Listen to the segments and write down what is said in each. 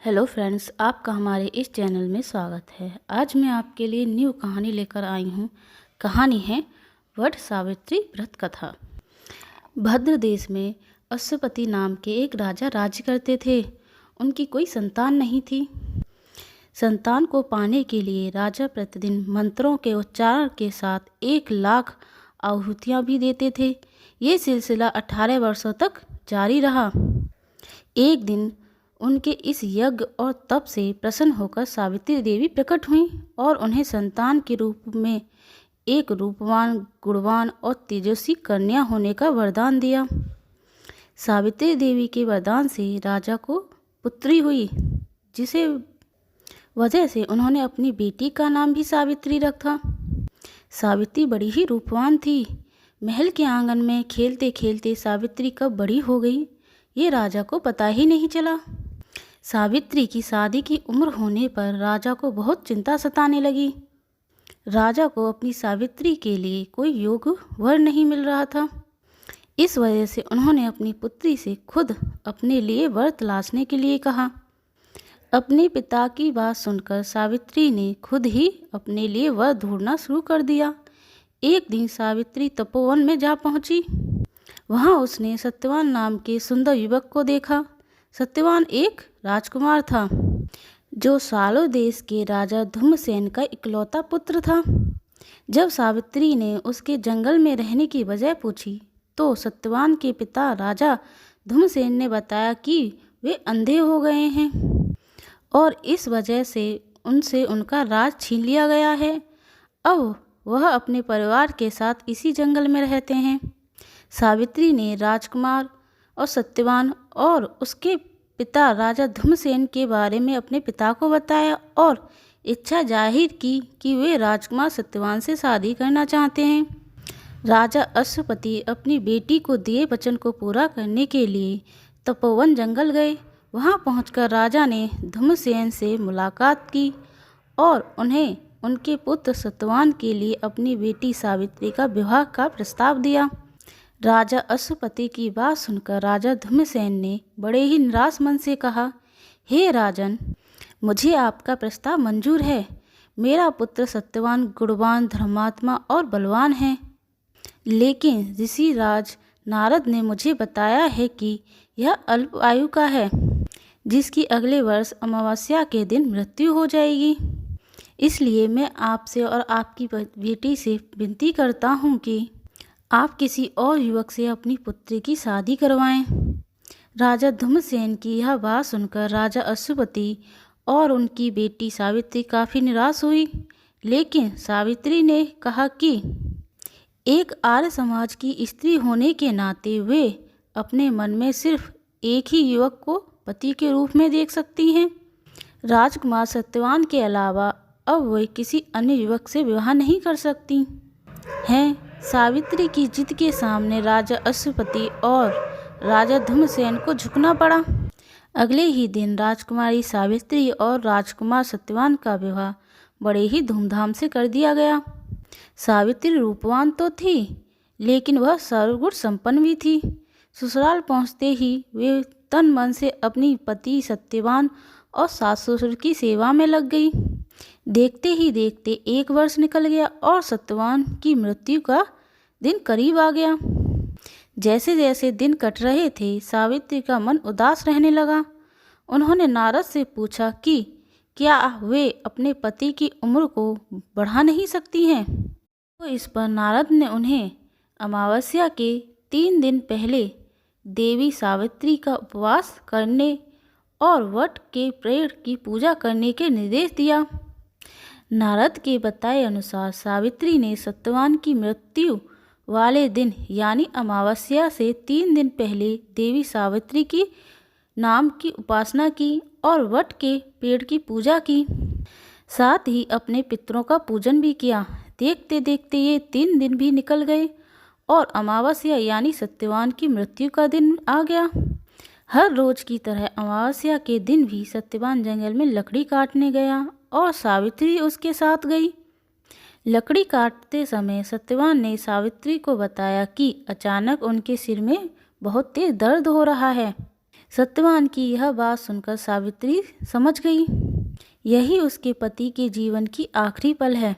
Hello friends, आपका हमारे इस चैनल में स्वागत है। आज मैं आपके लिए न्यू कहानी लेकर आई हूँ। कहानी है वट सावित्री व्रत कथा। भद्र देश में अश्वपति नाम के एक राजा राज्य करते थे। उनकी कोई संतान नहीं थी। संतान को पाने के लिए राजा प्रतिदिन मंत्रों के उच्चारण के साथ 1,00,000 आहुतियाँ भी देते थे। ये सिलसिला 18 वर्षों तक जारी रहा। एक दिन उनके इस यज्ञ और तप से प्रसन्न होकर सावित्री देवी प्रकट हुईं और उन्हें संतान के रूप में एक रूपवान, गुणवान और तेजस्वी कन्या होने का वरदान दिया। सावित्री देवी के वरदान से राजा को पुत्री हुई, जिसे वजह से उन्होंने अपनी बेटी का नाम भी सावित्री रखा। सावित्री बड़ी ही रूपवान थी। महल के आंगन में खेलते खेलते सावित्री कब बड़ी हो गई, ये राजा को पता ही नहीं चला। सावित्री की शादी की उम्र होने पर राजा को बहुत चिंता सताने लगी। राजा को अपनी सावित्री के लिए कोई योग्य वर नहीं मिल रहा था। इस वजह से उन्होंने अपनी पुत्री से खुद अपने लिए वर तलाशने के लिए कहा। अपने पिता की बात सुनकर सावित्री ने खुद ही अपने लिए वर ढूंढना शुरू कर दिया। एक दिन सावित्री तपोवन में जा पहुंची। वहां उसने सत्यवान नाम के सुंदर युवक को देखा। सत्यवान एक राजकुमार था, जो सालों देश के राजा धूम्रसेन का इकलौता पुत्र था। जब सावित्री ने उसके जंगल में रहने की वजह पूछी, तो सत्यवान के पिता राजा धूम्रसेन ने बताया कि वे अंधे हो गए हैं और इस वजह से उनसे उनका राज छीन लिया गया है। अब वह अपने परिवार के साथ इसी जंगल में रहते हैं। सावित्री ने राजकुमार और सत्यवान और उसके पिता राजा धूम्रसेन के बारे में अपने पिता को बताया और इच्छा जाहिर की कि वे राजकुमार सत्यवान से शादी करना चाहते हैं। राजा अश्वपति अपनी बेटी को दिए वचन को पूरा करने के लिए तपोवन जंगल गए। वहां पहुंचकर राजा ने धूम्रसेन से मुलाकात की और उन्हें उनके पुत्र सत्यवान के लिए अपनी बेटी सावित्री का विवाह का प्रस्ताव दिया। राजा अश्वपति की बात सुनकर राजा धूम्रसेन ने बड़े ही निराश मन से कहा, हे राजन, मुझे आपका प्रस्ताव मंजूर है। मेरा पुत्र सत्यवान गुणवान, धर्मात्मा और बलवान है, लेकिन ऋषि राज नारद ने मुझे बताया है कि यह अल्प आयु का है, जिसकी अगले वर्ष अमावस्या के दिन मृत्यु हो जाएगी। इसलिए मैं आपसे और आपकी बेटी से विनती करता हूँ कि आप किसी और युवक से अपनी पुत्री की शादी करवाएं। राजा धूम्रसेन की यह बात सुनकर राजा अश्वपति और उनकी बेटी सावित्री काफ़ी निराश हुई, लेकिन सावित्री ने कहा कि एक आर्य समाज की स्त्री होने के नाते वे अपने मन में सिर्फ एक ही युवक को पति के रूप में देख सकती हैं। राजकुमार सत्यवान के अलावा अब वे किसी अन्य युवक से विवाह नहीं कर सकती हैं। सावित्री की जिद के सामने राजा अश्वपति और राजा धूम्रसेन को झुकना पड़ा। अगले ही दिन राजकुमारी सावित्री और राजकुमार सत्यवान का विवाह बड़े ही धूमधाम से कर दिया गया। सावित्री रूपवान तो थी, लेकिन वह सर्वगुण संपन्न भी थी। ससुराल पहुंचते ही वे तन मन से अपनी पति सत्यवान और सास ससुर की सेवा में लग गई। देखते ही देखते 1 वर्ष निकल गया और सत्यवान की मृत्यु का दिन करीब आ गया। जैसे जैसे दिन कट रहे थे, सावित्री का मन उदास रहने लगा। उन्होंने नारद से पूछा कि क्या वे अपने पति की उम्र को बढ़ा नहीं सकती हैं। तो इस पर नारद ने उन्हें अमावस्या के 3 दिन पहले देवी सावित्री का उपवास करने और वट के पेड़ की पूजा करने के निर्देश दिया। नारद के बताए अनुसार सावित्री ने सत्यवान की मृत्यु वाले दिन यानी अमावस्या से 3 दिन पहले देवी सावित्री की नाम की उपासना की और वट के पेड़ की पूजा की। साथ ही अपने पितरों का पूजन भी किया। देखते देखते ये 3 दिन भी निकल गए और अमावस्या यानी सत्यवान की मृत्यु का दिन आ गया। हर रोज की तरह अमावस्या के दिन भी सत्यवान जंगल में लकड़ी काटने गया और सावित्री उसके साथ गई। लकड़ी काटते समय सत्यवान ने सावित्री को बताया कि अचानक उनके सिर में बहुत तेज दर्द हो रहा है। सत्यवान की यह बात सुनकर सावित्री समझ गई, यही उसके पति के जीवन की आखिरी पल है।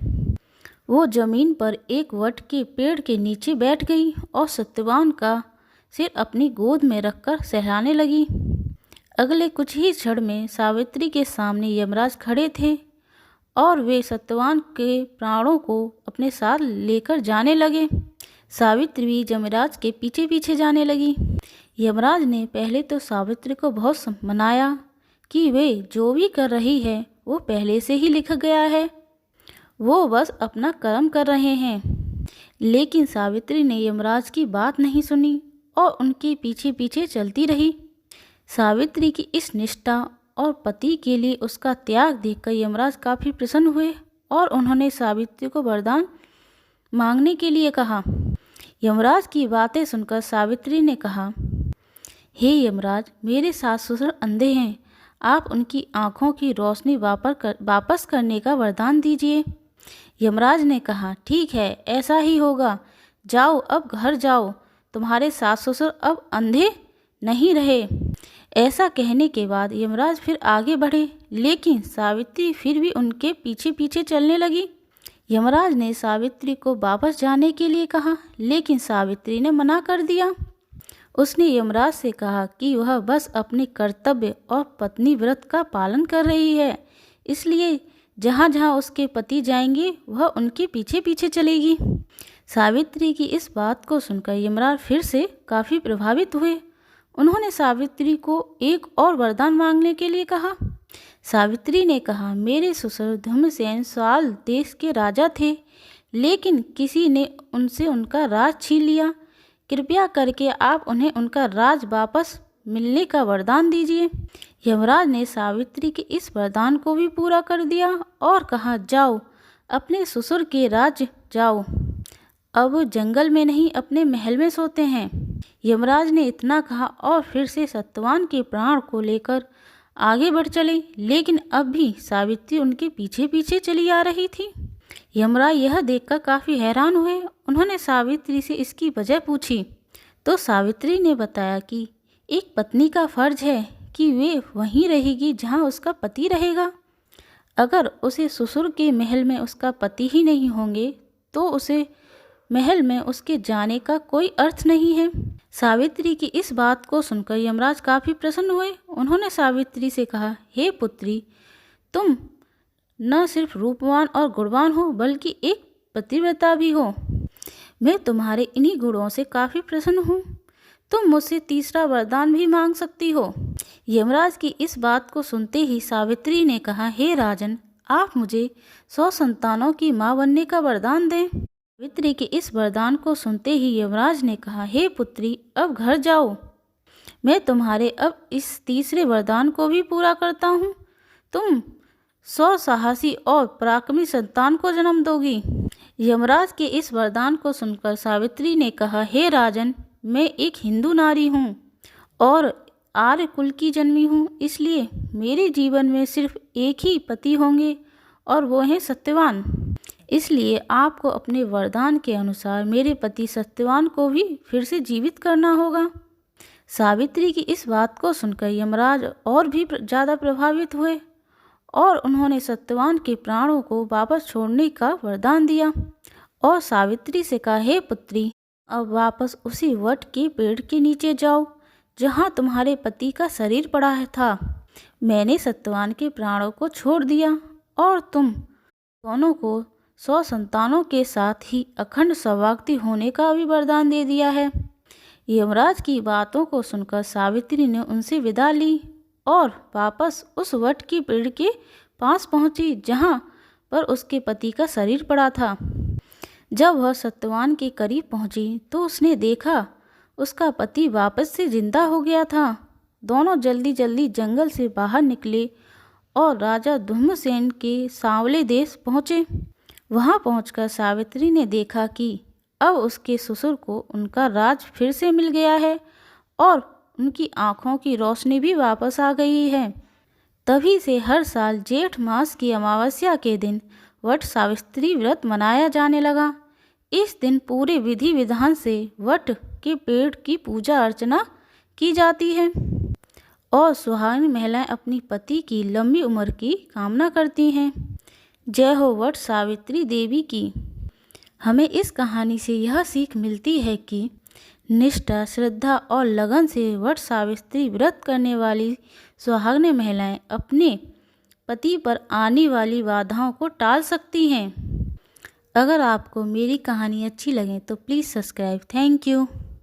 वो जमीन पर एक वट के पेड़ के नीचे बैठ गई और सत्यवान का सिर अपनी गोद में रखकर सहलाने लगी। अगले कुछ ही क्षण में सावित्री के सामने यमराज खड़े थे और वे सत्यवान के प्राणों को अपने साथ लेकर जाने लगे। सावित्री भी यमराज के पीछे पीछे जाने लगी। यमराज ने पहले तो सावित्री को बहुत मनाया कि वे जो भी कर रही है वो पहले से ही लिखा गया है, वो बस अपना कर्म कर रहे हैं। लेकिन सावित्री ने यमराज की बात नहीं सुनी और उनके पीछे पीछे चलती रही। सावित्री की इस निष्ठा और पति के लिए उसका त्याग देखकर यमराज काफ़ी प्रसन्न हुए और उन्होंने सावित्री को वरदान मांगने के लिए कहा। यमराज की बातें सुनकर सावित्री ने कहा, हे यमराज, मेरे सास ससुर अंधे हैं, आप उनकी आँखों की रोशनी वापस करने का वरदान दीजिए। यमराज ने कहा, ठीक है, ऐसा ही होगा, जाओ अब घर जाओ, तुम्हारे सास ससुर अब अंधे नहीं रहे। ऐसा कहने के बाद यमराज फिर आगे बढ़े, लेकिन सावित्री फिर भी उनके पीछे पीछे चलने लगी। यमराज ने सावित्री को वापस जाने के लिए कहा, लेकिन सावित्री ने मना कर दिया। उसने यमराज से कहा कि वह बस अपने कर्तव्य और पत्नी व्रत का पालन कर रही है, इसलिए जहाँ जहाँ उसके पति जाएंगे वह उनके पीछे पीछे चलेगी। सावित्री की इस बात को सुनकर यमराज फिर से काफ़ी प्रभावित हुए। उन्होंने सावित्री को एक और वरदान मांगने के लिए कहा। सावित्री ने कहा, मेरे ससुर धूम्रसेन साल देश के राजा थे, लेकिन किसी ने उनसे उनका राज छीन लिया। कृपया करके आप उन्हें उनका राज वापस मिलने का वरदान दीजिए। यमराज ने सावित्री के इस वरदान को भी पूरा कर दिया और कहा, जाओ अपने ससुर के राज्य जाओ, अब जंगल में नहीं अपने महल में सोते हैं। यमराज ने इतना कहा और फिर से सत्यवान के प्राण को लेकर आगे बढ़ चले, लेकिन अब भी सावित्री उनके पीछे पीछे चली आ रही थी। यमराज यह देखकर काफ़ी हैरान हुए। उन्होंने सावित्री से इसकी वजह पूछी तो सावित्री ने बताया कि एक पत्नी का फर्ज है कि वे वहीं रहेगी जहां उसका पति रहेगा। अगर उसे ससुर के महल में उसका पति ही नहीं होंगे तो उसे महल में उसके जाने का कोई अर्थ नहीं है। सावित्री की इस बात को सुनकर यमराज काफ़ी प्रसन्न हुए। उन्होंने सावित्री से कहा, हे पुत्री, तुम न सिर्फ रूपवान और गुणवान हो बल्कि एक पतिव्रता भी हो। मैं तुम्हारे इन्हीं गुणों से काफ़ी प्रसन्न हूँ। तुम मुझसे तीसरा वरदान भी मांग सकती हो। यमराज की इस बात को सुनते ही सावित्री ने कहा, हे राजन, आप मुझे 100 संतानों की माँ बनने का वरदान दें। सावित्री के इस वरदान को सुनते ही यमराज ने कहा, हे पुत्री, अब घर जाओ, मैं तुम्हारे अब इस तीसरे वरदान को भी पूरा करता हूँ। तुम 100 साहसी और पराक्रमी संतान को जन्म दोगी। यमराज के इस वरदान को सुनकर सावित्री ने कहा, हे राजन, मैं एक हिंदू नारी हूँ और आर्य कुल की जन्मी हूँ, इसलिए मेरे जीवन में सिर्फ एक ही पति होंगे और वो हैं सत्यवान। इसलिए आपको अपने वरदान के अनुसार मेरे पति सत्यवान को भी फिर से जीवित करना होगा। सावित्री की इस बात को सुनकर यमराज और भी ज़्यादा प्रभावित हुए और उन्होंने सत्यवान के प्राणों को वापस छोड़ने का वरदान दिया और सावित्री से कहा, हे पुत्री, अब वापस उसी वट के पेड़ के नीचे जाओ जहाँ तुम्हारे पति का शरीर पड़ा था। मैंने सत्यवान के प्राणों को छोड़ दिया और तुम दोनों को 100 संतानों के साथ ही अखंड सौभाग्यवती होने का भी वरदान दे दिया है। यमराज की बातों को सुनकर सावित्री ने उनसे विदा ली और वापस उस वट के पेड़ के पास पहुंची जहां पर उसके पति का शरीर पड़ा था। जब वह सत्यवान के करीब पहुंची तो उसने देखा उसका पति वापस से जिंदा हो गया था। दोनों जल्दी जल्दी जंगल से बाहर निकले और राजा धूम्रसेन के सांवले देश पहुँचे। वहाँ पहुंचकर सावित्री ने देखा कि अब उसके ससुर को उनका राज फिर से मिल गया है और उनकी आँखों की रोशनी भी वापस आ गई है। तभी से हर साल जेठ मास की अमावस्या के दिन वट सावित्री व्रत मनाया जाने लगा। इस दिन पूरे विधि विधान से वट के पेड़ की पूजा अर्चना की जाती है और सुहागिन महिलाएं अपनी पति की लंबी उम्र की कामना करती हैं। जय हो वट सावित्री देवी की। हमें इस कहानी से यह सीख मिलती है कि निष्ठा, श्रद्धा और लगन से वट सावित्री व्रत करने वाली सुहागिन महिलाएं अपने पति पर आने वाली बाधाओं को टाल सकती हैं। अगर आपको मेरी कहानी अच्छी लगे तो प्लीज़ सब्सक्राइब। Thank you.